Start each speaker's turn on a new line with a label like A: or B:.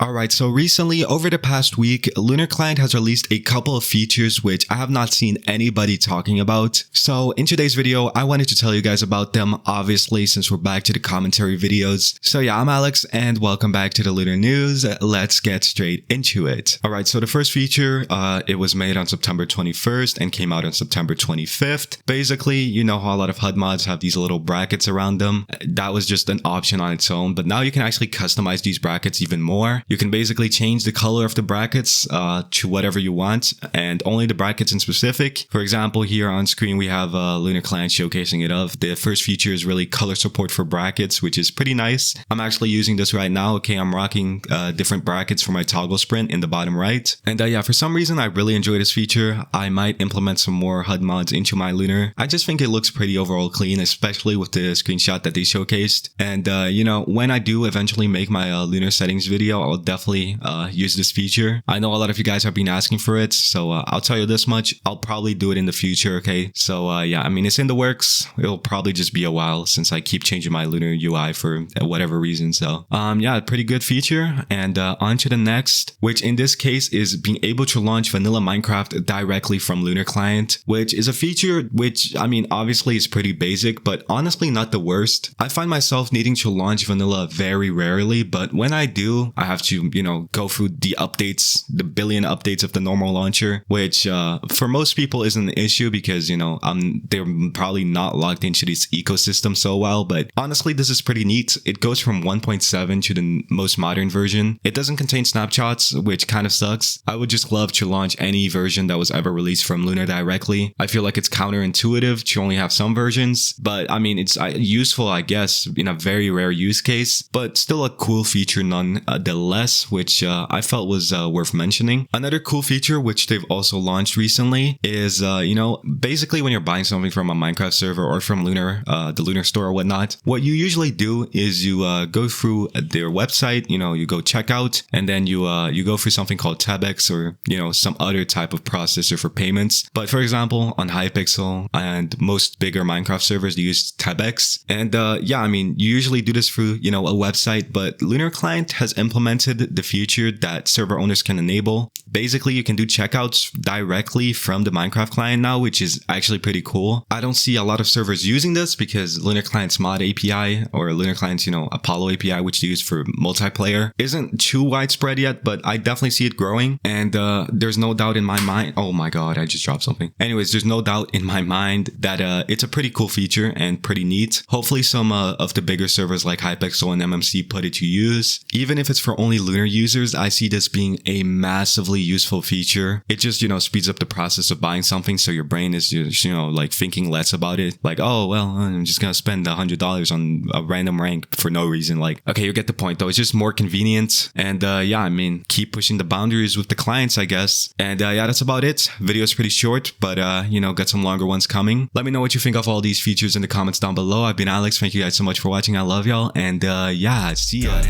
A: Alright, so recently, over the past week, Lunar Client has released a couple of features which I have not seen anybody talking about. So in today's video, I wanted to tell you guys about them, obviously, since we're back to the commentary videos. So yeah, I'm Alex, and welcome back to the Lunar News. Let's get straight into it. Alright, so the first feature, it was made on September 21st and came out on September 25th. Basically, you know how a lot of HUD mods have these little brackets around them. That was just an option on its own, but now you can actually customize these brackets even more. You can basically change the color of the brackets to whatever you want, and only the brackets in specific. For example, here on screen we have Lunar Client showcasing it of. The first feature is really color support for brackets, which is pretty nice. I'm actually using this right now. Okay, I'm rocking different brackets for my toggle sprint in the bottom right. And yeah, for some reason I really enjoy this feature. I might implement some more HUD mods into my Lunar. I just think it looks pretty overall clean, especially with the screenshot that they showcased. And you know, when I do eventually make my Lunar settings video, I'll definitely use this feature. I know a lot of you guys have been asking for it, so I'll tell you this much, I'll probably do it in the future. Okay, so yeah, I mean, it's in the works. It'll probably just be a while since I keep changing my Lunar UI for whatever reason. So yeah, pretty good feature. And on to the next, which in this case is being able to launch vanilla Minecraft directly from Lunar Client, which is a feature which, I mean, obviously is pretty basic, but honestly not the worst. I find myself needing to launch vanilla very rarely, but when I do, I have to, you know, go through the updates, the billion updates of the normal launcher, which for most people isn't an issue because, you know, they're probably not logged into this ecosystem so well. But honestly, this is pretty neat. It goes from 1.7 to the most modern version. It doesn't contain snapshots, which kind of sucks. I would just love to launch any version that was ever released from Lunar directly. I feel like it's counterintuitive to only have some versions, but I mean, it's useful, I guess, in a very rare use case, but still a cool feature nonetheless, which I felt was worth mentioning. Another cool feature which they've also launched recently is, you know, basically when you're buying something from a Minecraft server or from Lunar, the Lunar store or whatnot, what you usually do is you go through their website, you know, you go check out, and then you go through something called TabX or, you know, some other type of processor for payments. But for example, on Hypixel and most bigger Minecraft servers, they use TabX. And yeah, I mean, you usually do this through, you know, a website, but Lunar Client has implemented the feature that server owners can enable. Basically, you can do checkouts directly from the Minecraft client now, which is actually pretty cool. I don't see a lot of servers using this because Lunar Client's mod API or Lunar Client's, you know, Apollo API, which they use for multiplayer, isn't too widespread yet, but I definitely see it growing. And there's no doubt in my mind. Oh my God, I just dropped something. Anyways, there's no doubt in my mind that it's a pretty cool feature and pretty neat. Hopefully some of the bigger servers like Hypixel and MMC put it to use. Even if it's for only Lunar users, I see this being a massively useful feature. It just, you know, speeds up the process of buying something, so your brain is just, you know, like thinking less about it. Like, oh well, I'm just gonna spend $100 on a random rank for no reason. Like, okay, you get the point though. It's just more convenient. And yeah, I mean, keep pushing the boundaries with the clients, I guess. And yeah, that's about it. Video is pretty short, but you know, got some longer ones coming. Let me know what you think of all these features in the comments down below. I've been Alex. Thank you guys so much for watching. I love y'all, and yeah, see ya.